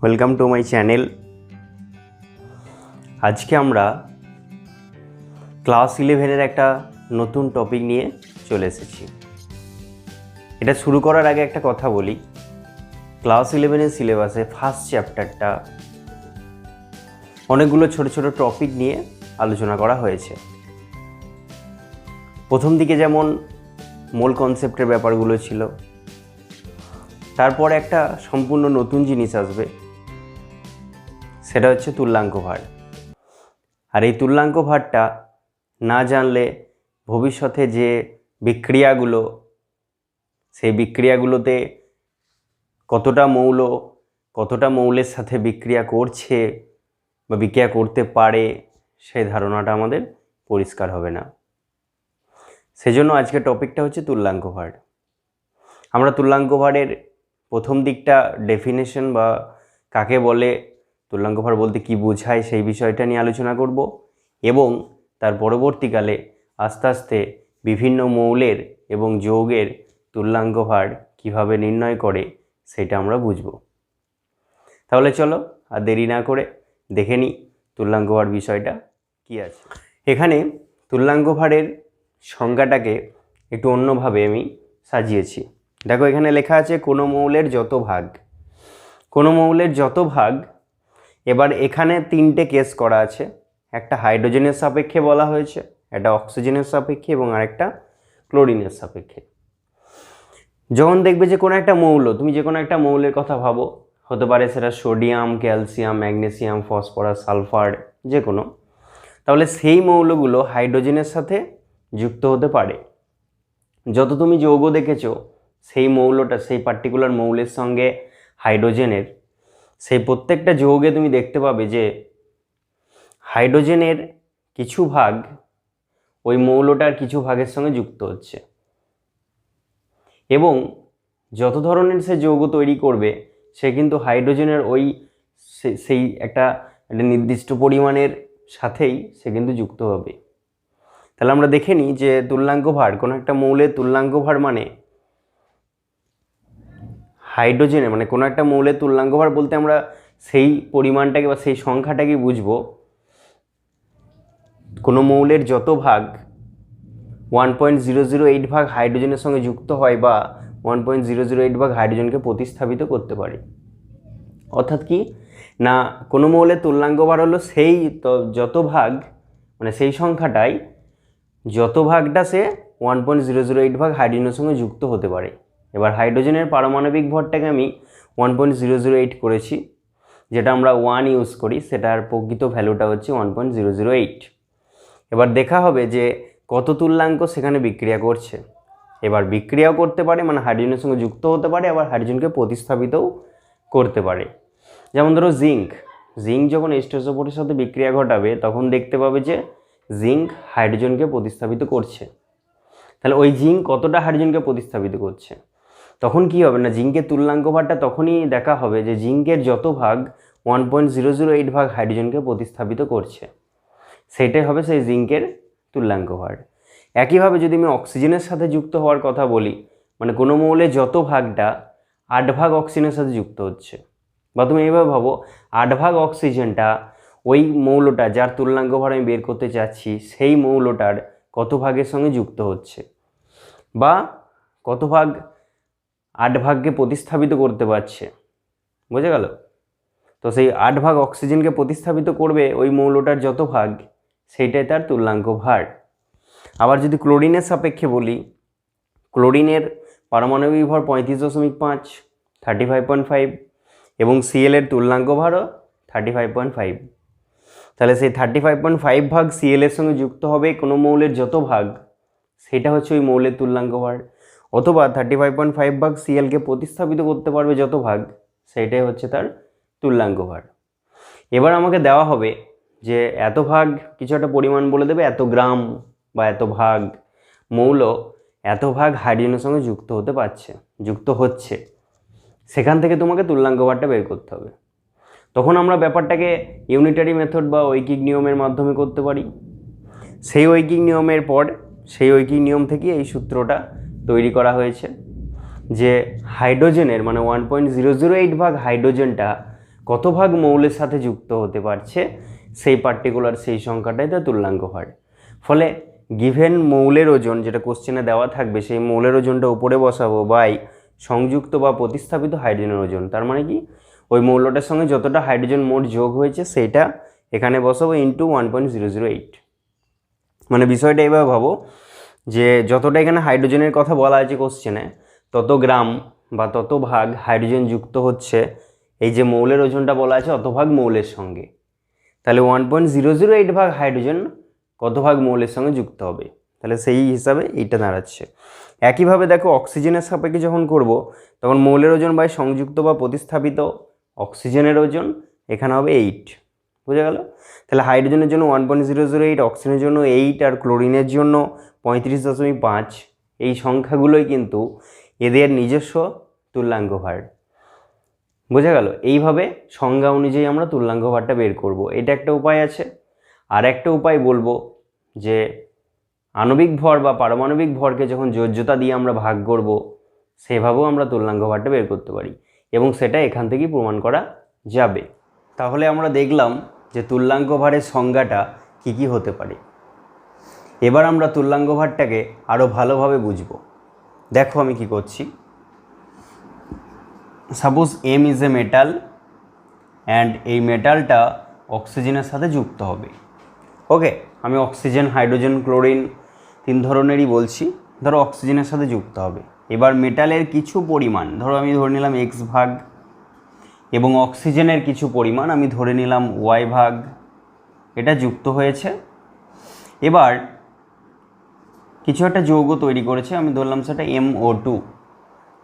Welcome to my channel. আজকে আমরা class 11-এর একটা নতুন টপিক নিয়ে চলে এসেছি। এটা শুরু করার আগে একটা কথা বলি, ক্লাস 11-এর সিলেবাসে ফার্স্ট চ্যাপ্টারটা অনেকগুলো ছোট ছোট টপিক নিয়ে আলোচনা করা হয়েছে। প্রথম দিকে যেমন মূল কনসেপ্টের ব্যাপারগুলো ছিল, তারপর একটা সম্পূর্ণ নতুন জিনিস আসবে, সেটা হচ্ছে তুল্যাঙ্ক ভার। আর এই তুল্যাঙ্ক ভারটা না জানলে ভবিষ্যতে যে বিক্রিয়াগুলো, সেই বিক্রিয়াগুলোতে কতটা মৌলের সাথে বিক্রিয়া করছে বা বিক্রিয়া করতে পারে, সেই ধারণাটা আমাদের পরিষ্কার হবে না। সেজন্য আজকের টপিকটা হচ্ছে তুল্যাঙ্ক ভার। আমরা তুল্যাঙ্ক ভারের প্রথম দিকটা ডেফিনেশন বা কাকে বলে, তুল্যাঙ্ক ভার বলতে কী বোঝায়, সেই বিষয়টা নিয়ে আলোচনা করব এবং তার পরবর্তীকালে আস্তে আস্তে বিভিন্ন মৌলের এবং যৌগের তুল্যাঙ্ক ভার কীভাবে নির্ণয় করে সেটা আমরা বুঝব। তাহলে চলো আর দেরি না করে দেখে নিই তুল্যাঙ্ক ভার বিষয়টা কী আছে। এখানে তুল্যাঙ্ক ভারের সংজ্ঞাটাকে একটু অন্যভাবে আমি সাজিয়েছি। দেখো, এখানে লেখা আছে কোনো মৌলের যত ভাগ। কোনো মৌলের যত ভাগ, এবার এখানে তিনটে কেস করা আছে। একটা হাইড্রোজেনের সাপেক্ষে বলা হয়েছে, একটা অক্সিজেনের সাপেক্ষে এবং আরেকটা ক্লোরিনের সাপেক্ষে। যখন দেখবে যে কোনো একটা মৌল, তুমি যে কোনো একটা মৌলের কথা ভাবো, হতে পারে সেটা sodium, calcium, magnesium, phosphorus, sulphur, যে কোনো, তাহলে সেই মৌলগুলো হাইড্রোজেনের সাথে যুক্ত হতে পারে। যত তুমি যৌগ দেখেছো, সেই মৌলটা, সেই পার্টিকুলার মৌলের সঙ্গে হাইড্রোজেনের, সেই প্রত্যেকটা যৌগে তুমি দেখতে পাবে যে হাইড্রোজেনের কিছু ভাগ ওই মৌলটার কিছু ভাগের সঙ্গে যুক্ত হচ্ছে, এবং যত ধরনের সে যৌগ তৈরি করবে সে কিন্তু হাইড্রোজেনের ওই সেই একটা নির্দিষ্ট পরিমাণের সাথেই সে কিন্তু যুক্ত হবে। তাহলে আমরা দেখে নিই যে তুল্যাঙ্ক ভার, কোনো একটা মৌলের তুল্যাঙ্ক ভার মানে হাইড্রোজেনের, মানে কোনো একটা মৌলের তুল্যাঙ্ক ভার বলতে আমরা সেই পরিমাণটাকে বা সেই সংখ্যাটাকে বুঝবো। কোনো মৌলের যত ভাগ 1.008 ভাগ হাইড্রোজেনের সঙ্গে যুক্ত হয় বা 1.008 ভাগ হাইড্রোজেনকে প্রতিস্থাপিত করতে পারে। অর্থাৎ কি না, কোনো মৌলের তুল্যাঙ্ক ভার হলো সেই যত ভাগ, মানে সেই সংখ্যাটাই যত ভাগটা সে 1.008 ভাগ হাইড্রোজেনের সঙ্গে যুক্ত হতে পারে। এবার হাইড্রোজেনের পারমাণবিক ভরটাকে আমি 1.008 করেছি, যেটা আমরা 1 ইউজ করি, সেটার প্রকৃত ভ্যালুটা হচ্ছে 1.008। এবার দেখা হবে যে কত তুল্যাঙ্ক সেখানে বিক্রিয়া করছে। এবার বিক্রিয়াও করতে পারে, মানে হাইড্রোজেনের সঙ্গে যুক্ত হতে পারে, আবার হাইড্রোজেনকে প্রতিস্থাপিতও করতে পারে। যেমন ধরো জিঙ্ক যখন H2SO4 এর সাথে বিক্রিয়া ঘটাবে তখন দেখতে পাবে যে জিঙ্ক হাইড্রোজেনকে প্রতিস্থাপিত করছে। তাহলে ওই জিঙ্ক কতটা হাইড্রোজেনকে প্রতিস্থাপিত করছে, তখন কি হবে না, জিঙ্কের তুল্যাঙ্ক ভারটা তখনই দেখা হবে যে জিঙ্কের যত ভাগ 1.008 ভাগ হাইড্রোজেনকে প্রতিস্থাপিত করছে, সেইটাই হবে সেই জিঙ্কের তুল্যাঙ্ক ভার। একইভাবে যদি আমি অক্সিজেনের সাথে যুক্ত হওয়ার কথা বলি, মানে কোনো মৌলে যত ভাগটা 8 ভাগ অক্সিজেনের সাথে যুক্ত হচ্ছে, বা তুমি এইভাবে ভাবো 8 ভাগ অক্সিজেনটা ওই মৌলটা যার তুল্যাঙ্ক ভার আমি বের করতে চাচ্ছি সেই মৌলটার কত ভাগের সঙ্গে যুক্ত হচ্ছে, বা কত ভাগ 8 ভাগকে প্রতিস্থাপিত করতে পারছে। বুঝে গেল? তো সেই 8 ভাগ অক্সিজেনকে প্রতিস্থাপিত করবে ওই মৌলটার যত ভাগ, সেইটাই তার তুল্যাঙ্ক ভার। আবার যদি ক্লোরিনের সাপেক্ষে বলি, ক্লোরিনের পারমাণবিক ভর 35.5, 35.5, এবং Cl এর তুল্যাঙ্ক ভারও 35.5। তাহলে সেই 35.5 ভাগ Cl এর সঙ্গে যুক্ত হবে কোনো মৌলের যত ভাগ, সেটা হচ্ছে ওই মৌলের তুল্যাঙ্ক ভার। অথবা 35.5 ভাগ Clকে প্রতিস্থাপিত করতে পারবে যত ভাগ, সেইটাই হচ্ছে তার তুল্যাঙ্ক ভার। এবার আমাকে দেওয়া হবে যে এত ভাগ, কিছু একটা পরিমাণ বলে দেবে, এত গ্রাম বা এত ভাগ মৌল এত ভাগ হাইড্রোজেনের সঙ্গে যুক্ত হচ্ছে, সেখান থেকে তোমাকে তুল্যাঙ্ক ভারটা বের করতে হবে। তখন আমরা ব্যাপারটাকে ইউনিটারি মেথড বা ঐকিক নিয়মের মাধ্যমে করতে পারি। সেই ঐকিক নিয়মের পর, সেই ঐকিক নিয়ম থেকে এই সূত্রটা তৈরি করা হয়েছে যে হাইড্রোজেনের, মানে 1.008 ভাগ হাইড্রোজেনটা কত ভাগ মৌলের সাথে যুক্ত হতে পারছে সেই পার্টিকুলার সেই সংখ্যাটাই তার তুল্যাঙ্ক ভার। ফলে গিভেন মৌলের ওজন যেটা কোশ্চেনে দেওয়া থাকবে সেই মৌলের ওজনটা উপরে বসাবো বাই সংযুক্ত বা প্রতিস্থাপিত হাইড্রোজেনের ওজন। তার মানে কি ওই মৌলটার সঙ্গে যতটা হাইড্রোজেন মোট যোগ হয়েছে সেইটা এখানে বসাবো ইন্টু 1.008। মানে বিষয়টা এইভাবে ভাবো যে যতটা এখানে হাইড্রোজেনের কথা বলা আছে কোশ্চেনে, তত গ্রাম বা তত ভাগ হাইড্রোজেন যুক্ত হচ্ছে এই যে মৌলের ওজনটা বলা আছে অত ভাগ মৌলের সঙ্গে। তাহলে 1.008 ভাগ হাইড্রোজেন কত ভাগ মৌলের সঙ্গে যুক্ত হবে, তাহলে সেই হিসাবে এইটা দাঁড়াচ্ছে। একইভাবে দেখো অক্সিজেনের সাপেক্ষে যখন করব তখন মৌলের ওজন বাই সংযুক্ত বা প্রতিস্থাপিত অক্সিজেনের ওজন এখানে হবে 8। বুঝা গেল? তাহলে হাইড্রোজেনের জন্য 1.008, অক্সিজেনের জন্য 8 আর ক্লোরিনের জন্য 35.5। এই সংখ্যাগুলোই কিন্তু এদের নিজস্ব তুল্যাঙ্ক ভার। বোঝা গেল? এইভাবে সংজ্ঞা অনুযায়ী আমরা তুল্যাঙ্ক ভারটা বের করব। এটা একটা উপায় আছে। আর একটা উপায় বলবো যে আণবিক ভর বা পারমাণবিক ভরকে যখন যোজ্যতা দিয়ে আমরা ভাগ করব সেভাবেও আমরা তুল্যাঙ্ক ভারটা বের করতে পারি এবং সেটা এখান থেকেই প্রমাণ করা যাবে। তাহলে আমরা দেখলাম যে তুল্যাঙ্ক ভারের সংজ্ঞাটা কী কী হতে পারে। এবার আমরা তুল্যাঙ্ক ভারটাকে আরও ভালোভাবে বুঝব। দেখো আমি কি করছি। Suppose M is a metal and এই মেটালটা অক্সিজেনের সাথে যুক্ত হবে। ওকে, আমি অক্সিজেন, হাইড্রোজেন, ক্লোরিন 3 ধরনেরই বলছি। ধরো অক্সিজেনের সাথে যুক্ত হবে। এবার মেটালের কিছু পরিমাণ, ধরো আমি ধরে নিলাম এক্স ভাগ, এবং অক্সিজেনের কিছু পরিমাণ আমি ধরে নিলাম ওয়াই ভাগ, এটা যুক্ত হয়েছে। এবার কিছু একটা যৌগ তৈরি করেছে, আমি ধরলাম সেটা MO2,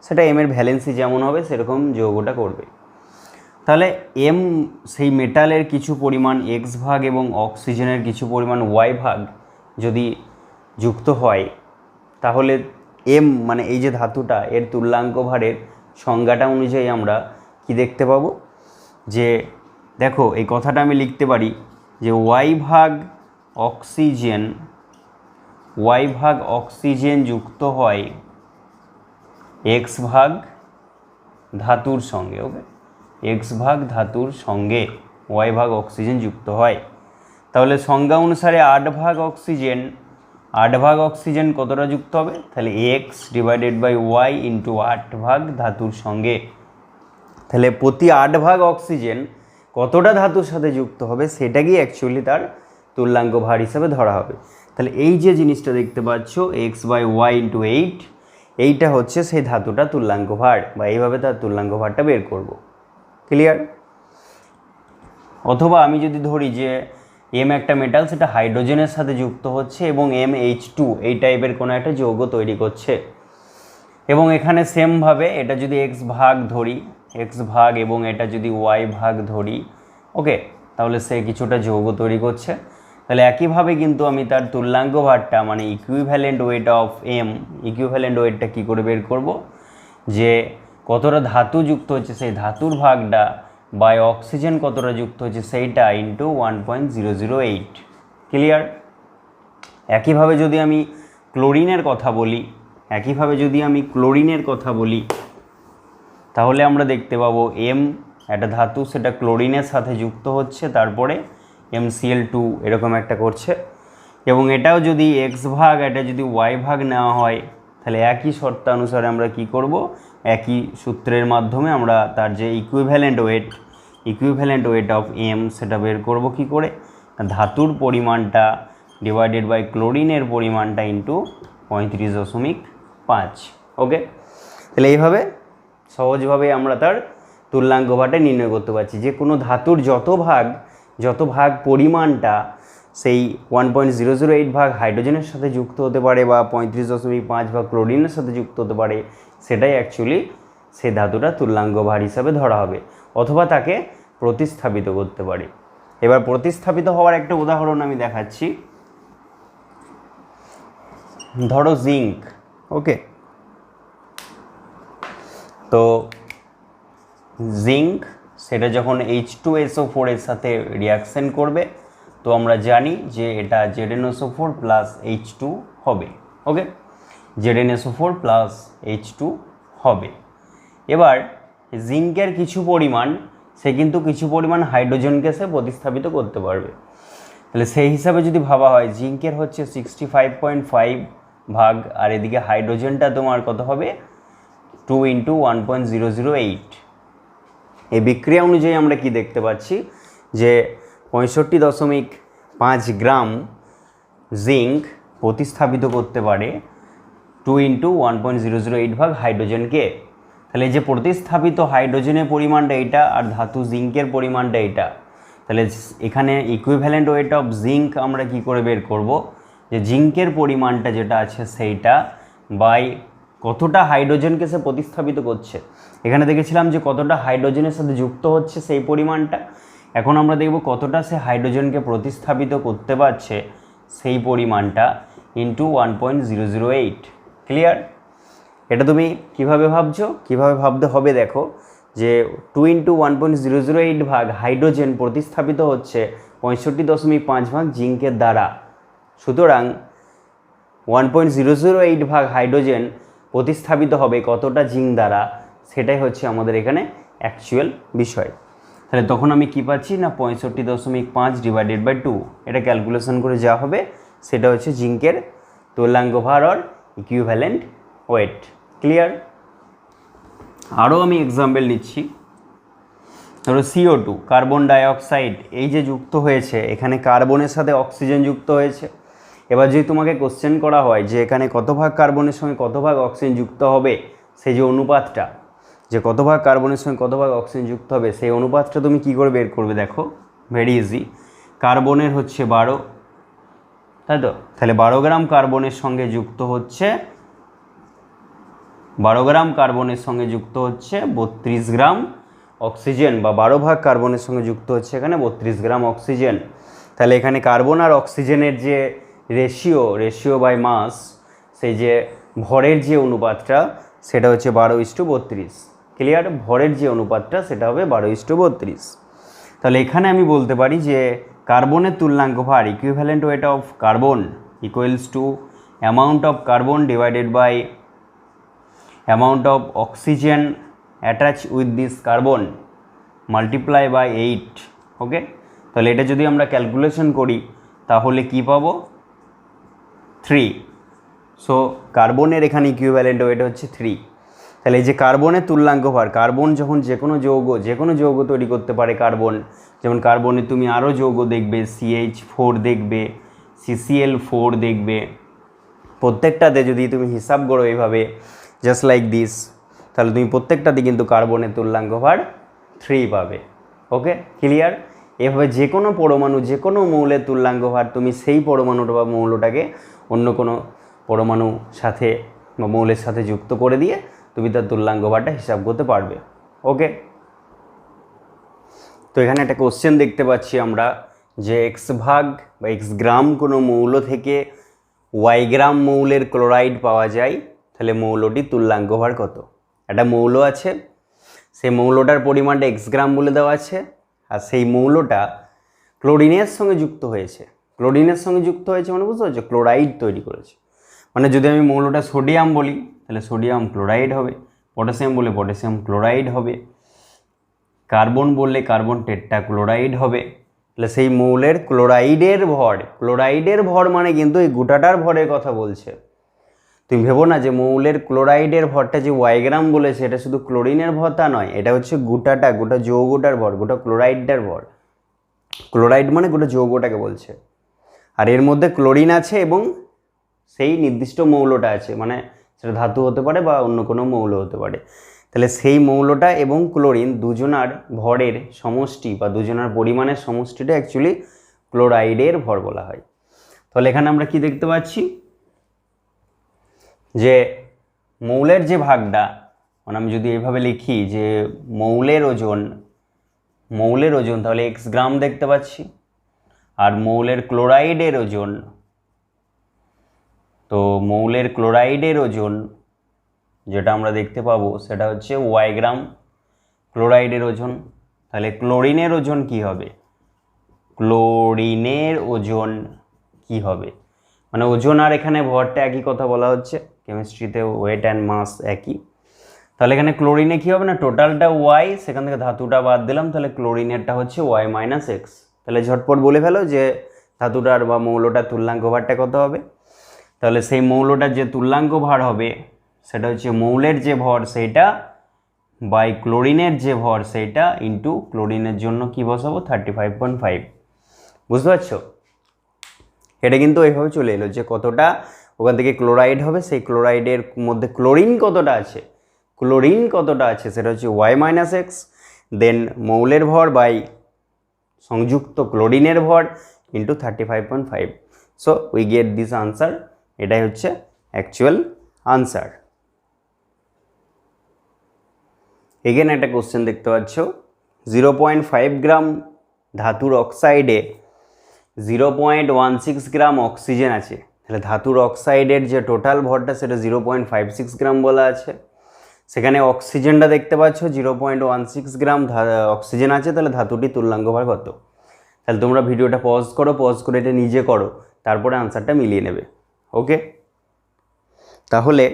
সেটা এম এর ভ্যালেন্সি যেমন হবে সেরকম যৌগটা করবে। তাহলে এম সেই মেটালের কিছু পরিমাণ এক্স ভাগ এবং অক্সিজেনের কিছু পরিমাণ ওয়াই ভাগ যদি যুক্ত হয়, তাহলে এম মানে এই যে ধাতুটা এর তুল্যাঙ্ক ভারের সংজ্ঞাটা অনুযায়ী আমরা কি দেখতে পাবো যে দেখো এই কথাটা আমি লিখতে পারি যে ওয়াই ভাগ অক্সিজেন যুক্ত হয় এক্স ভাগ ধাতুর সঙ্গে। ওকে, এক্স ভাগ ধাতুর সঙ্গে ওয়াই ভাগ অক্সিজেন যুক্ত হয়। তাহলে সংজ্ঞা অনুসারে 8 ভাগ অক্সিজেন কতটা যুক্ত হবে, তাহলে X divided by Y into 8 ভাগ ধাতুর সঙ্গে। তাহলে প্রতি 8 ভাগ অক্সিজেন কতটা ধাতুর সাথে যুক্ত হবে সেটাকেই অ্যাকচুয়ালি তার তুল্যাঙ্ক ভার হিসাবে ধরা হবে। তাহলে এই যে জিনিসটা দেখতে পাচ্ছ এক্স বাই ওয়াই ইন্টু 8, এইটা হচ্ছে সেই ধাতুটা তুল্যাঙ্ক ভার, বা এইভাবে তার তুল্যাঙ্ক ভারটা বের করব। ক্লিয়ার? অথবা আমি যদি ধরি যে এম একটা মেটাল, সেটা হাইড্রোজেনের সাথে যুক্ত হচ্ছে এবং MH2 এই টাইপের কোনো একটা যৌগ তৈরি করছে, এবং এখানে সেমভাবে এটা যদি এক্স ভাগ ধরি, এক্স ভাগ, এবং এটা যদি ওয়াই ভাগ ধরি, ওকে, তাহলে সে কিছুটা যৌগ তৈরি করছে। তাহলে একইভাবে কিন্তু আমি তার তুল্যাঙ্ক ভারটা মানে equivalent weight of M, equivalent ওয়েটটা কী করে বের করব, যে কতটা ধাতু যুক্ত হচ্ছে সেই ধাতুর ভাগটা বাই অক্সিজেন কতটা যুক্ত হচ্ছে সেইটা ইন্টু 1.008। ক্লিয়ার? একইভাবে যদি আমি ক্লোরিনের কথা বলি, তাহলে আমরা দেখতে পাবো এম একটা ধাতু, সেটা ক্লোরিনের সাথে যুক্ত হচ্ছে, তারপরে MCl2 এরকম একটা করছে, এবং এটাও যদি এক্স ভাগ, এটা যদি ওয়াই ভাগ নেওয়া হয়, তাহলে একই শর্তানুসারে আমরা কি করব, একই সূত্রের মাধ্যমে আমরা তার যে ইকুইভ্যালেন্ট ওয়েট অফ এম সেটা বের করব কি করে, ধাতুর পরিমাণটা ডিভাইডেড বাই ক্লোরিনের পরিমাণটা ইন্টু 35.5। ওকে, তাহলে এইভাবে সহজভাবে আমরা তার তুল্যাঙ্ক ভারটা নির্ণয় করতে পারছি যে কোনো ধাতুর যত ভাগ পরিমাণটা সেই 1.008 ভাগ হাইড্রোজেনের সাথে যুক্ত হতে পারে বা 35.5 ভাগ ক্লোরিনের সাথে যুক্ত হতে পারে, সেটাই অ্যাকচুয়ালি সেই ধাতুটা তুল্যাঙ্ক ভার হিসাবে ধরা হবে, অথবা তাকে প্রতিস্থাপিত করতে পারে। এবার প্রতিস্থাপিত হওয়ার একটা উদাহরণ আমি দেখাচ্ছি। ধরো জিঙ্ক। ওকে, তো জিঙ্ক সেটা যখন H2SO4 এর সাথে রিয়াকশন করবে, তো আমরা জানি যে এটা ZnSO4 প্লাস H2 হবে। ওকে, ZnSO4 প্লাস H2 হবে। এবার জিঙ্কের কিছু পরিমাণ সে কিন্তু কিছু পরিমাণ হাইড্রোজেনকে সে প্রতিস্থাপিত করতে পারবে। তাহলে সেই হিসাবে যদি ভাবা হয় জিঙ্কের হচ্ছে 65.5 ভাগ, আর এদিকে হাইড্রোজেনটা তোমার কত হবে 2 × 1.008। এই বিক্রিয়া অনুযায়ী আমরা কি দেখতে পাচ্ছি যে 65.5 গ্রাম জিঙ্ক প্রতিস্থাপিত করতে পারে 2 × 1.008 ভাগ হাইড্রোজেনকে। তাহলে এই যে প্রতিস্থাপিত হাইড্রোজেনের পরিমাণটা এইটা আর ধাতু জিঙ্কের পরিমাণটা এইটা, তাহলে এখানে ইকুইভ্যালেন্ট ওয়েট অফ জিঙ্ক আমরা কি করে বের করব, যে জিঙ্কের পরিমাণটা যেটা আছে সেইটা বাই কতটা হাইড্রোজেনকে সে প্রতিস্থাপিত করছে। এখানে দেখেছিলাম যে কতটা হাইড্রোজেনের সাথে যুক্ত হচ্ছে সেই পরিমাণটা, এখন আমরা দেখব কতটা সে হাইড্রোজেনকে প্রতিস্থাপিত করতে পারছে সেই পরিমাণটা ইন্টু 1.008। ক্লিয়ার? এটা তুমি কিভাবে ভাবছো, কিভাবে ভাবতে হবে দেখো, যে 2 × 1.008 ভাগ হাইড্রোজেন প্রতিস্থাপিত হচ্ছে 65.5 ভাগ জিঙ্কের দ্বারা, সুতরাং 1.008 ভাগ হাইড্রোজেন প্রতিস্থাপিত হবে কতটা জিঙ্ক দ্বারা, সেটাই হচ্ছে আমাদের এখানে অ্যাকচুয়াল বিষয়। তাহলে তখন আমি কি পাচ্ছি না 65.5 ডিভাইডেড বাই 2, এটা ক্যালকুলেশন করে যা হবে সেটা হচ্ছে জিঙ্কের তুল্যাঙ্ক ভার অর ইকুইভ্যালেন্ট ওয়েট। ক্লিয়ার? আরও আমি এক্সাম্পল নিচ্ছি। ধরো CO2 কার্বন ডাইঅক্সাইড এই যে যুক্ত হয়েছে, এখানে কার্বনের সাথে অক্সিজেন যুক্ত হয়েছে। এবার যদি তোমাকে কোশ্চেন করা হয় যে এখানে কত ভাগ কার্বনের সঙ্গে কত ভাগ অক্সিজেন যুক্ত হবে, সেই যে অনুপাতটা, যে কত ভাগ কার্বনের সঙ্গে কত ভাগ অক্সিজেন যুক্ত হবে, সেই অনুপাতটা তুমি কি করে বের করবে দেখো, ভেরি ইজি। কার্বনের হচ্ছে 12, তাই তো? তাহলে 12 গ্রাম কার্বনের সঙ্গে যুক্ত হচ্ছে 12 গ্রাম কার্বনের সঙ্গে যুক্ত হচ্ছে 32 গ্রাম অক্সিজেন, বা 12 ভাগ কার্বনের সঙ্গে যুক্ত হচ্ছে এখানে 32 গ্রাম অক্সিজেন। তাহলে এখানে কার্বন আর অক্সিজেনের যে রেশিও বাই মাস, সেই যে ভরের যে অনুপাতটা সেটা হচ্ছে 12:32। ক্লিয়ার? ভরের যে অনুপাতটা সেটা হবে 12:32। তাহলে এখানে আমি বলতে পারি যে কার্বনের তুল্যাঙ্ক ভার equivalent weight of carbon equals to amount of carbon divided by amount of oxygen attach with this carbon multiply by 8। Okay, তাহলে এটা যদি আমরা ক্যালকুলেশন করি তাহলে কি পাবো 3। সো কার্বনের এখানে ইকুইভ্যালেন্ট ওয়েট হচ্ছে 3। তাহলে এই যে কার্বনের তুল্যাঙ্ক ভার, কার্বন যখন যে কোনো যৌগ তৈরি করতে পারে কার্বন, যেমন কার্বনে তুমি আরও যৌগ দেখবে, CH4 দেখবে, CCl4 দেখবে, প্রত্যেকটাতে যদি তুমি হিসাব করো এইভাবে জাস্ট লাইক দিস, তাহলে তুমি প্রত্যেকটাতে কিন্তু কার্বনের তুল্যাঙ্ক ভার 3 পাবে। ওকে, ক্লিয়ার? এভাবে যে কোনো পরমাণু, যে কোনো মৌলের তুল্যাঙ্ক ভার তুমি সেই পরমাণুটা বা মৌলটাকে অন্য কোনো পরমাণু সাথে বা মৌলের সাথে যুক্ত করে দিয়ে তুমি তার তুল্যাঙ্ক ভারটা হিসাব করতে পারবে। ওকে, তো এখানে একটা কোশ্চেন দেখতে পাচ্ছি আমরা যে x ভাগ বা x গ্রাম কোনো মৌল থেকে y গ্রাম মৌলের ক্লোরাইড পাওয়া যায়, তাহলে মৌলটির তুল্যাঙ্ক ভার কত? একটা মৌল আছে, সেই মৌলটার পরিমাণটা x গ্রাম বলে দেওয়া আছে, আর সেই মৌলটা ক্লোরিনের সঙ্গে যুক্ত হয়েছে। ক্লোরিনের সঙ্গে যুক্ত হয়েছে মানে বুঝতে পারছো, ক্লোরাইড তৈরি করেছে। মানে যদি আমি মৌলটা সোডিয়াম বলি তাহলে সোডিয়াম ক্লোরাইড হবে, পটাশিয়াম বলে পটাশিয়াম ক্লোরাইড হবে, কার্বন বললে কার্বন টেট্রাক্লোরাইড হবে। তাহলে সেই মৌলের ক্লোরাইডের ভর মানে কিন্তু এই গোটাটার ভরের কথা বলছে। তুমি ভেবো না যে মৌলের ক্লোরাইডের ভরটা যে y গ্রাম বলেছে এটা শুধু ক্লোরিনের ভর তা নয়, এটা হচ্ছে গোটা যৌগটার ভর, গোটা ক্লোরাইডটার ভর। ক্লোরাইড মানে গোটা যৌগটাকে বলছে, আর এর মধ্যে ক্লোরিন আছে এবং সেই নির্দিষ্ট মৌলটা আছে, মানে সেটা ধাতু হতে পারে বা অন্য কোনো মৌল হতে পারে। তাহলে সেই মৌলটা এবং ক্লোরিন দুজনার ভরের সমষ্টি বা দুজনার পরিমাণের সমষ্টিটা অ্যাকচুয়ালি ক্লোরাইডের ভর বলা হয়। তাহলে এখানে আমরা কি দেখতে পাচ্ছি যে মৌলের যে ভাগটা, মানে আমি যদি এইভাবে লিখি যে মৌলের ওজন তাহলে x গ্রাম দেখতে পাচ্ছি, আর মৌলের ক্লোরাইডের ওজন, তো মৌলের ক্লোরাইডের ওজন যেটা আমরা দেখতে পাবো সেটা হচ্ছে y গ্রাম ক্লোরাইডের ওজন। তাহলে ক্লোরিনের ওজন কি হবে? মানে ওজন আর এখানে ভরটা একই কথা বলা হচ্ছে, কেমিস্ট্রিতে ওয়েট অ্যান্ড মাস একই। তাহলে এখানে ক্লোরিনে কী হবে না, টোটালটা ওয়াই, সেখান থেকে ধাতুটা বাদ দিলাম, তাহলে ক্লোরিনেরটা হচ্ছে ওয়াই মাইনাস এক্স। তাহলে ঝটপট বলে ফেলো যে ধাতুটার বা মৌলটার তুল্যাঙ্ক ভারটা কত হবে। তাহলে সেই মৌলটার যে তুল্যাঙ্ক ভার হবে সেটা হচ্ছে মৌলের যে ভর সেইটা বাই ক্লোরিনের যে ভর সেইটা ইন্টু ক্লোরিনের জন্য কি বসাবো 35.5। বুঝতে পারছো? এটা কিন্তু এইভাবে চলে এলো যে কতটা ওখান থেকে ক্লোরাইড হবে, সেই ক্লোরাইডের মধ্যে ক্লোরিন কতটা আছে সেটা হচ্ছে ওয়াই মাইনাস এক্স, দেন মৌলের ভর বাই সংযুক্ত ক্লোরিনের ভর into 35.5। So we get this answer. এটাই হচ্ছে অ্যাকচুয়াল আনসার। এখানে একটা কোশ্চেন দেখতে পাচ্ছ, 0.5 গ্রাম ধাতুর অক্সাইডে 0.16 গ্রাম অক্সিজেন আছে। তাহলে ধাতুর অক্সাইডের যে টোটাল ভরটা সেটা 0.56 গ্রাম বলা আছে। সেখানে অক্সিজেনটা দেখতে পাচ্ছ 0.16 গ্রাম অক্সিজেন আছে। তাহলে ধাতুটির তুল্যাঙ্ক ভর কত? তাহলে তোমরা ভিডিওটা পজ করে এটা নিজে করো, তারপরে আনসারটা মিলিয়ে নেবে। ওকে, তাহলে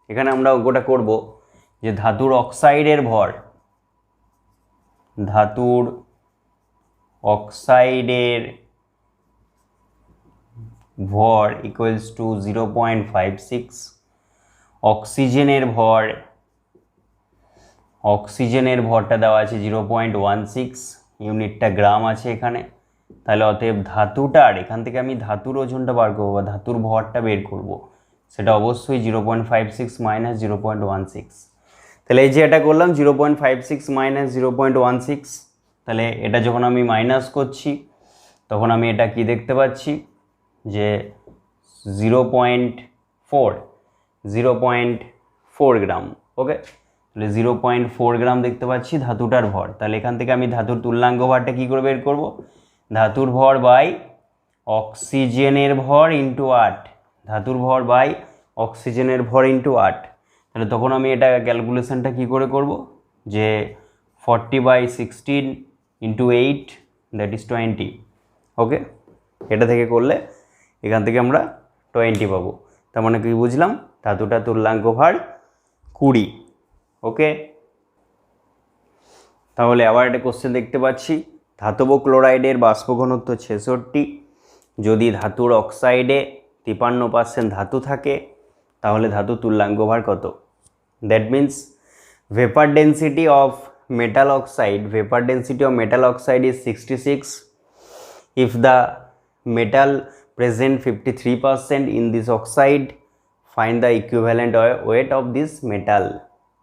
এখানে আমরা অঙ্কটা করব যে ধাতুর অক্সাইডের ভর ইকুয়ালস টু 0.56, অক্সিজেনের ভরটা দেওয়া আছে 0.16, ইউনিটটা গ্রাম আছে এখানে। তাহলে অতএব ধাতুটার, এখান থেকে আমি ধাতুর ওজনটা বার করবো বা ধাতুর ভরটা বের করব, সেটা অবশ্যই 0.56 মাইনাস 0.16। তাহলে এই যে এটা করলাম 0.56 মাইনাস 0.16, তাহলে এটা যখন আমি মাইনাস করছি তখন আমি এটা কি দেখতে পাচ্ছি যে 0.4 গ্রাম। ওকে, তাহলে 0.4 গ্রাম দেখতে পাচ্ছি ধাতুটার ভর। তাহলে এখান থেকে আমি ধাতুর তুল্যাঙ্ক ভরটা কী করে বের করব? ধাতুর ভর বাই অক্সিজেনের ভর ইন্টু 8, ধাতুর ভর বাই অক্সিজেনের ভর ইন্টু 8। তাহলে তখন আমি এটা ক্যালকুলেশনটা কী করে করব যে 40/16 ইন্টু 8 দ্যাট ইজ 20। ওকে, এটা থেকে করলে এখান থেকে আমরা 20 পাবো। তার মানে কি বুঝলাম? ধাতুটা তুল্যাঙ্ক ভার 20। ওকে, তাহলে আবার একটা কোশ্চেন দেখতে পাচ্ছি, ধাতব ক্লোরাইডের বাষ্প ঘনত্ব 66, যদি ধাতুর অক্সাইডে 53% ধাতু থাকে তাহলে ধাতু তুল্যাঙ্ক ভার কত? That means vapour density of metal oxide is 66. If the metal present 53% in this oxide, find the equivalent weight of this metal.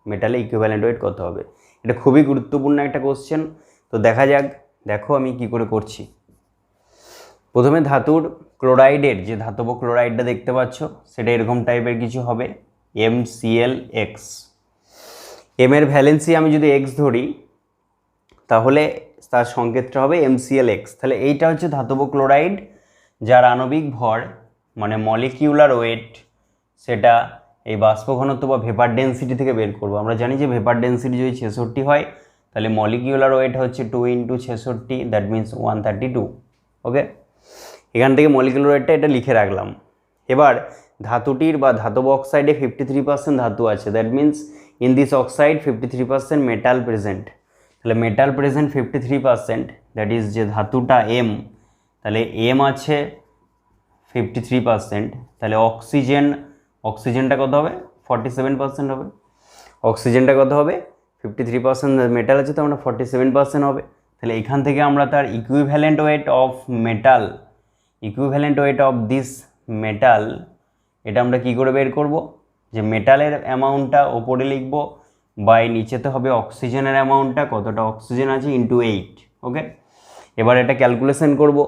মেটালের ইকুইভ্যালেন্ট ওয়েট কত হবে? এটা খুবই গুরুত্বপূর্ণ একটা কোশ্চেন। তো দেখা যাক, দেখো আমি কি করে করছি। প্রথমে ধাতুর ক্লোরাইডের যে ধাতব ক্লোরাইডটা দেখতে পাচ্ছ সেটা এরকম টাইপের কিছু হবে, MClX। এম এর ভ্যালেন্সি আমি যদি এক্স ধরি তাহলে তার সংকেতটা হবে MClX। তাহলে এইটা হচ্ছে ধাতব ক্লোরাইড যার আণবিক ভর মানে মলিকিউলার ওয়েট সেটা এই বাষ্প ঘনত্ব বা ভেপার ডেন্সিটি থেকে বের করবো। আমরা জানি যে ভেপার ডেন্সিটি যদি 66 হয় তাহলে মলিকিউলার ওয়েট হচ্ছে 2 × 66, দ্যাট মিন্স 132। ওকে, এখান থেকে মলিকিউলার ওয়েটটা এটা লিখে রাখলাম। এবার ধাতুটির বা ধাতব অক্সাইডে 53% ধাতু আছে, that means in this oxide 53% metal present. তাহলে মেটাল প্রেজেন্ট 53%, দ্যাট ইজ যে ধাতুটা M, তাহলে M আছে 53%। তাহলে অক্সিজেনটা কত হবে? 47% হবে। অক্সিজেনটা কত হবে? 53% মেটাল আছে, তো আমরা 47% হবে। তাহলে এখান থেকে আমরা তার equivalent weight of this metal এটা আমরা কি করে বের করব? যে মেটালের অ্যামাউন্টটা ওপরে লিখব বাই নিচেতে হবে অক্সিজেনের অ্যামাউন্টটা, কতটা অক্সিজেন আছে ইন্টু 8। ওকে, এবার এটা ক্যালকুলেশন করব।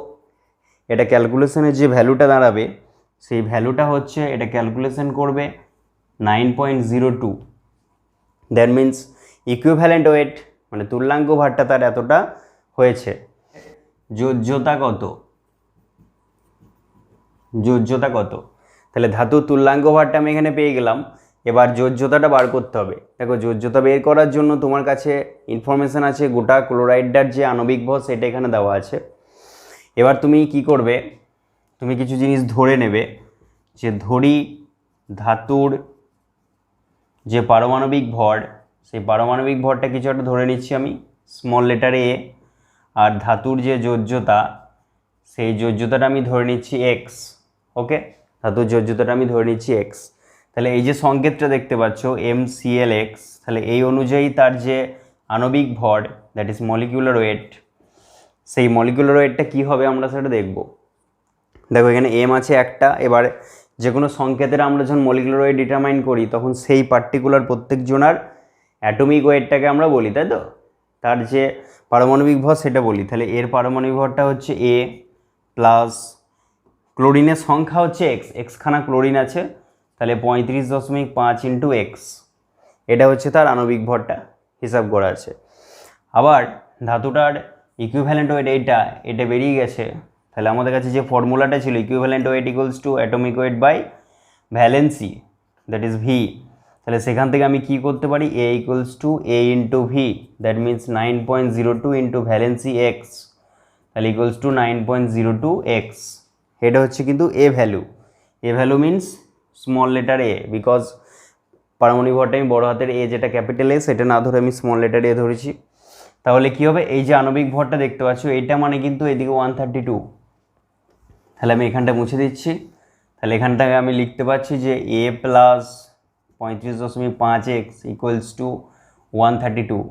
এটা ক্যালকুলেশনের যে ভ্যালুটা দাঁড়াবে সেই ভ্যালুটা হচ্ছে, এটা ক্যালকুলেশন করবে 9.02। দ্যাট মিন্স ইকুইভ্যালেন্ট ওয়েট মানে তুল্যাঙ্ক ভারটা তার এতটা হয়েছে। যোজ্যতা কত? তাহলে ধাতুর তুল্যাঙ্ক ভারটা আমি এখানে পেয়ে গেলাম। এবার যোজ্যতাটা বার করতে হবে। দেখো, যোজ্যতা বের করার জন্য তোমার কাছে ইনফরমেশান আছে, গোটা ক্লোরাইডটার যে আণবিক ভর সেটা এখানে দেওয়া আছে। এবার তুমি কি করবে? তুমি কিছু জিনিস ধরে নেবে, যে ধরি ধাতুর যে পারমাণবিক ভর, সেই পারমাণবিক ভরটা কিছু একটা ধরে নিচ্ছি আমি স্মল লেটার এ, আর ধাতুর যে যোজ্যতা, সেই যোজ্যতাটা আমি ধরে নিচ্ছি এক্স। ওকে, ধাতুর যোজ্যতাটা আমি ধরে নিচ্ছি এক্স। তাহলে এই যে সংকেতটা দেখতে পাচ্ছ MCl(x), তাহলে এই অনুযায়ী তার যে আণবিক ভর, দ্যাট ইজ মলিকুলার ওয়েট, সেই মলিকুলার ওয়েটটা কী হবে আমরা সেটা দেখব। দেখো এখানে এম আছে একটা। এবার যে কোনো সংকেতের আমরা যখন মলিকুলার ওয়েট ডিটারমাইন করি তখন সেই পার্টিকুলার প্রত্যেকজনার অ্যাটমিক ওয়েটটাকে আমরা বলি, তাই তো, তার যে পারমাণবিক ভর সেটা বলি। তাহলে এর পারমাণবিক ভরটা হচ্ছে এ প্লাস ক্লোরিনের সংখ্যা হচ্ছে এক্স, এক্সখানা ক্লোরিন আছে, তাহলে 35.5 ইন্টু এক্স, এটা হচ্ছে তার আণবিক ভরটা হিসাব করা আছে। আবার ধাতুটার ইকুইভ্যালেন্ট ওয়েট এটা বেরিয়ে গেছে। তাহলে আমাদের কাছে যে ফর্মুলাটা ছিল equivalent weight equals to atomic weight by valency, that is V. তাহলে সেখান থেকে আমি কি করতে পারি, A equals to A into V, that means 9.02 into valency X, তাহলে ইকুয়ালস টু 9.02 এক্স। এটা হচ্ছে কিন্তু A value. A value means small letter A, because পারমাণবিক ভরটা আমি বড় হাতের এ যেটা ক্যাপিটাল এ সেটা না ধরে আমি স্মল লেটার এ ধরেছি। তাহলে কী হবে, এই যে আণবিক ভরটা দেখতে পাচ্ছ এইটা মানে কিন্তু এদিকে 132। তাহলে আমি এখানটা মুছে দিচ্ছি। তাহলে এখানটাকে আমি লিখতে পাচ্ছি যে এ প্লাস 35.5 এক্স ইকুয়ালস টু 132।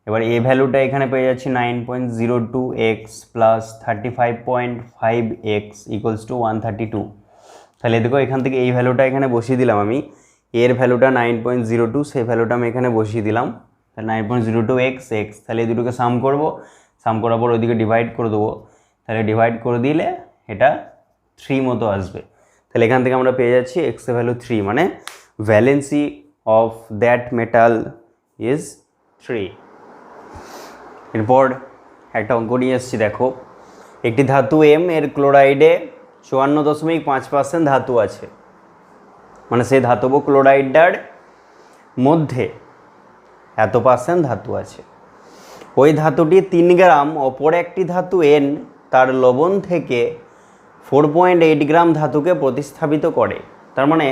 এবার এ ভ্যালুটা এখানে পেয়ে যাচ্ছি 9.02 x plus 35.5 x equals to 132। তাহলে দেখো এখান থেকে এই ভ্যালুটা এখানে বসিয়ে দিলাম আমি, এর ভ্যালুটা 9.02, সেই ভ্যালুটা আমি এখানে বসিয়ে দিলাম। তাহলে 9.02 এক্স এক্স, তাহলে এই দুটোকে সাম করব, সাম করার পর ওইদিকে ডিভাইড করে দেবো। তাহলে ডিভাইড করে দিলে এটা 3 মতো আসবে। তাহলে এখান থেকে আমরা পেয়ে যাচ্ছি এক্স এর ভ্যালু 3, মানে valency of that metal is 3। এরপর একটা অঙ্ক নিয়ে এসেছি, দেখো একটি ধাতু এম এর ক্লোরাইডে 54.5% ধাতু আছে, মানে সেই ধাতব ক্লোরাইডটার মধ্যে এত পার্সেন্ট ধাতু আছে। ওই ধাতুটি 3 গ্রাম, অপর একটি ধাতু এন তার লবণ থেকে 4.8 গ্রাম ধাতুকে প্রতিস্থাপিত করে। তার মানে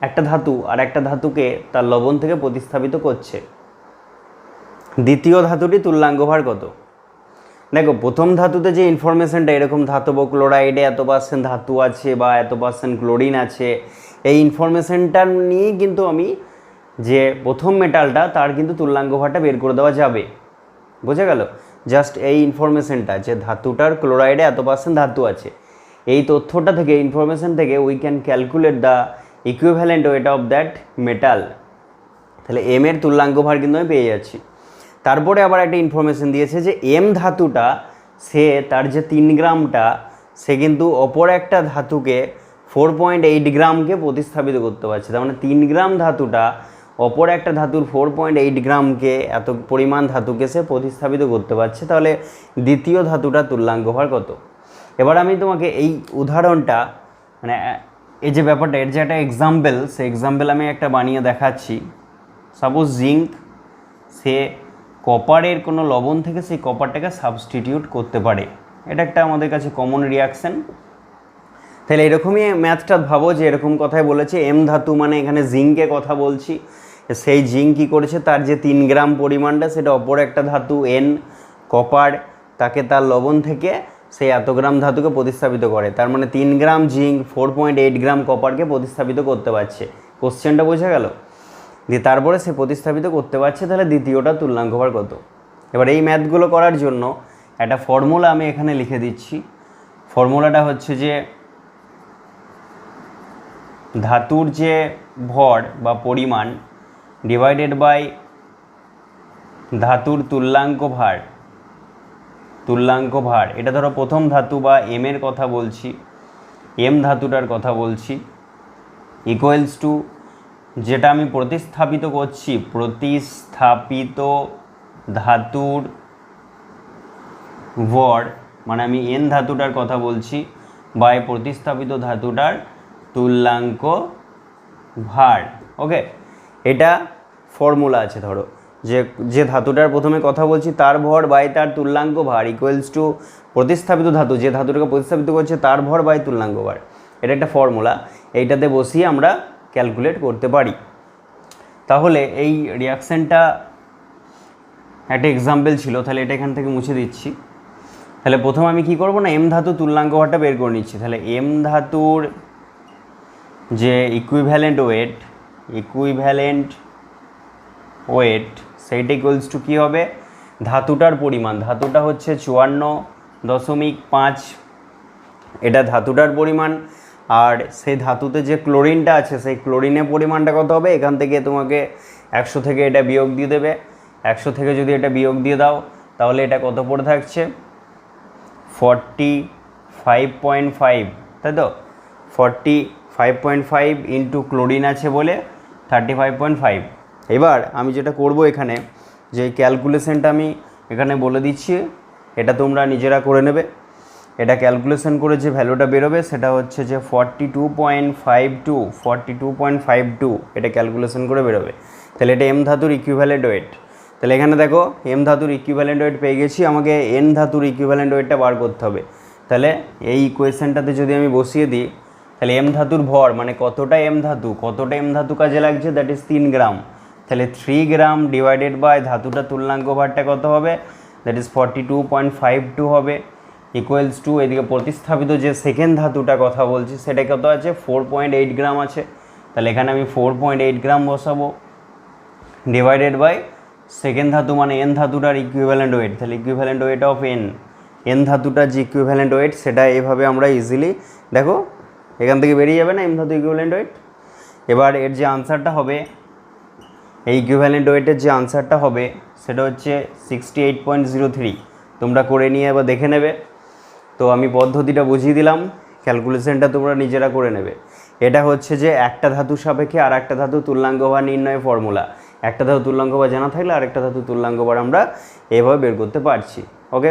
একটা ধাতু আর একটা ধাতুকে তার লবণ থেকে প্রতিস্থাপিত করছে। দ্বিতীয় ধাতুটি তুল্যাঙ্গভার কত? দেখো প্রথম ধাতুতে যে ইনফরমেশনটা এরকম ধাতব ক্লোরাইডে এত পার্সেন্ট ধাতু আছে বা এত পার্সেন্ট ক্লোরিন আছে, এই ইনফরমেশনটা নিয়েই কিন্তু আমি যে প্রথম মেটালটা তার কিন্তু তুল্যাঙ্গভারটা বের করে দেওয়া যাবে। বোঝা গেল? জাস্ট এই ইনফরমেশনটা যে ধাতুটার ক্লোরাইডে এত পার্সেন্ট ধাতু আছে, এই তথ্যটা থেকে ইনফরমেশন থেকে we can calculate the equivalent weight of that metal. তাহলে এম এর তুল্যাঙ্গভার কিন্তু আমি পেয়ে যাচ্ছি। তারপরে আবার একটা ইনফরমেশন দিয়েছে যে এম ধাতুটা সে তার যে 3 গ্রামটা সে কিন্তু অপর একটা ধাতুকে 4.8 গ্রামকে প্রতিস্থাপিত করতে পারছে। তার মানে 3 গ্রাম ধাতুটা অপর একটা ধাতুর 4.8 গ্রামকে এত পরিমাণ ধাতুকে সে প্রতিস্থাপিত করতে পারছে। তাহলে দ্বিতীয় ধাতুটা তুল্যাঙ্গভার কত? এবার আমি তোমাকে এই উদাহরণটা, মানে এই যে ব্যাপারটা, এর যে একটা এক্সাম্পল, সেই এক্সাম্পল আমি একটা বানিয়ে দেখাচ্ছি। সাপোজ জিঙ্ক সে কপারের কোনো লবণ থেকে সেই কপারটাকে সাবস্টিটিউট করতে পারে, এটা একটা আমাদের কাছে কমন রিয়াকশান। তাহলে এরকমই ম্যাথটা ভাবো যে এরকম কথাই বলেছে, এম ধাতু মানে এখানে জিঙ্কের কথা বলছি, সেই জিঙ্ক কী করেছে, তার যে 3 গ্রাম পরিমাণটা সেটা অপর একটা ধাতু এন কপার, তাকে তার লবণ থেকে সেই এত গ্রাম ধাতুকে প্রতিস্থাপিত করে। তার মানে 3 গ্রাম জিঙ্ক 4.8 গ্রাম কপারকে প্রতিস্থাপিত করতে পারছে। কোশ্চেনটা বোঝা গেল? দিয়ে তারপরে সে প্রতিস্থাপিত করতে পারছে, তাহলে দ্বিতীয়টা তুল্যাঙ্গভার কত? এবার এই ম্যাথগুলো করার জন্য একটা ফর্মুলা আমি এখানে লিখে দিচ্ছি। ফর্মুলাটা হচ্ছে যে ধাতুর যে ভর বা পরিমাণ ডিভাইডেড বাই ধাতুর তুল্যাঙ্কভার। এটা ধরো প্রথম ধাতু বা এম এর কথা বলছি, এম ধাতুটার কথা বলছি, ইকুয়ালস টু যেটা আমি প্রতিস্থাপিত করছি, প্রতিস্থাপিত ধাতুর ভর, মানে আমি এন ধাতুটার কথা বলছি, বাই প্রতিস্থাপিত ধাতুটার তুল্যাঙ্ক ভার। ওকে, এটা ফর্মুলা আছে। ধরো যে ধাতুটার প্রথমে কথা বলছি তার ভর বাই তার তুল্যাঙ্ক ভার ইকুয়ালস টু প্রতিস্থাপিত ধাতু, যে ধাতুটাকে প্রতিস্থাপিত করছে তার ভর বাই তুল্যাঙ্ক ভার। এটা একটা ফর্মুলা, এইটাতে বসিয়ে আমরা ক্যালকুলেট করতে পারি। তাহলে এই রিয়াকশানটা একটা এক্সাম্পল ছিল, তাহলে এটা এখান থেকে মুছে দিচ্ছি। তাহলে প্রথম আমি কি করব না, এম ধাতু তুল্যাঙ্ক ভারটা বের করে নিচ্ছি। তাহলে এম ধাতুর যে ইকুইভ্যালেন্ট ওয়েট সেইটা ইকুয়ালস টু কী হবে, ধাতুটার পরিমাণ, ধাতুটা হচ্ছে 54.5, এটা ধাতুটার পরিমাণ। আর সেই ধাতুতে যে ক্লোরিনটা আছে সেই ক্লোরিনের পরিমাণটা কত হবে, এখান থেকে তোমাকে 100 থেকে এটা বিয়োগ দিয়ে দেবে। 100 থেকে যদি এটা বিয়োগ দিয়ে দাও তাহলে এটা কত পড়ে থাকছে, 45.5, তাই তো। 45.5 ইন্টু ক্লোরিন আছে বলে 35.5। এবার আমি যেটা করব এখানে, যে ক্যালকুলেশনটা আমি এখানে বলে দিচ্ছি, এটা তোমরা নিজেরা করে নেবে। এটা ক্যালকুলেশন করে যে ভ্যালুটা বেরোবে সেটা হচ্ছে যে 42.52, এটা ক্যালকুলেশন করে বেরোবে। তাহলে এটা এম ধাতুর ইকুইভ্যালেন্ট ওয়েট। তাহলে এখানে দেখো এম ধাতুর ইকুইভ্যালেন্ট ওয়েট পেয়ে গেছি, আমাকে এন ধাতুর ইকুইভ্যালেন্ট ওয়েটটা বার করতে হবে। তাহলে এই ইকুয়েশনটাতে যদি আমি বসিয়ে দিই, তাহলে এম ধাতুর ভর মানে কতটা এম ধাতু কাজে লাগছে, দ্যাট ইজ 3 গ্রাম। তাহলে 3 গ্রাম ডিভাইডেড বাই ধাতুটা তুল্যাঙ্ক ভারটা কত হবে, দ্যাট ইজ 42.52 হবে, ইকুয়ালস টু এদিকে প্রতিস্থাপিত যে সেকেন্ড ধাতুটা কথা বলছি সেটা কত আছে, 4.8 গ্রাম আছে। তাহলে এখানে আমি 4.8 গ্রাম বসাবো, ডিভাইডেড বাই সেকেন্ড ধাতু মানে এন ধাতুটার ইকুইভ্যালেন্ট ওয়েট। তাহলে ইকুইভ্যালেন্ট ওয়েট অফ এন ধাতুটার যে ইকুইভ্যালেন্ট ওয়েট সেটা এভাবে আমরা ইজিলি দেখো এখান থেকে বেরিয়ে যাবে না, এম ধাতু ইকুইভ্যালেন্ট ওয়েট। এবার এর যে আনসারটা হবে, এই ইকুইভ্যালেন্ট ওয়েটের যে আনসারটা হবে সেটা হচ্ছে 68.03। তোমরা করে নিয়ে এবার দেখে নেবে। তো আমি পদ্ধতিটা বুঝিয়ে দিলাম, ক্যালকুলেশনটা তোমরা নিজেরা করে নেবে। এটা হচ্ছে যে একটা ধাতুর সাপেক্ষে আর একটা ধাতু তুল্যাঙ্ক ভার নির্ণয়ের ফর্মুলা। একটা ধাতু তুল্যাঙ্ক ভার জানা থাকলে আরেকটা ধাতু তুল্যাঙ্ক ভার আমরা এভাবে বের করতে পারছি। ওকে।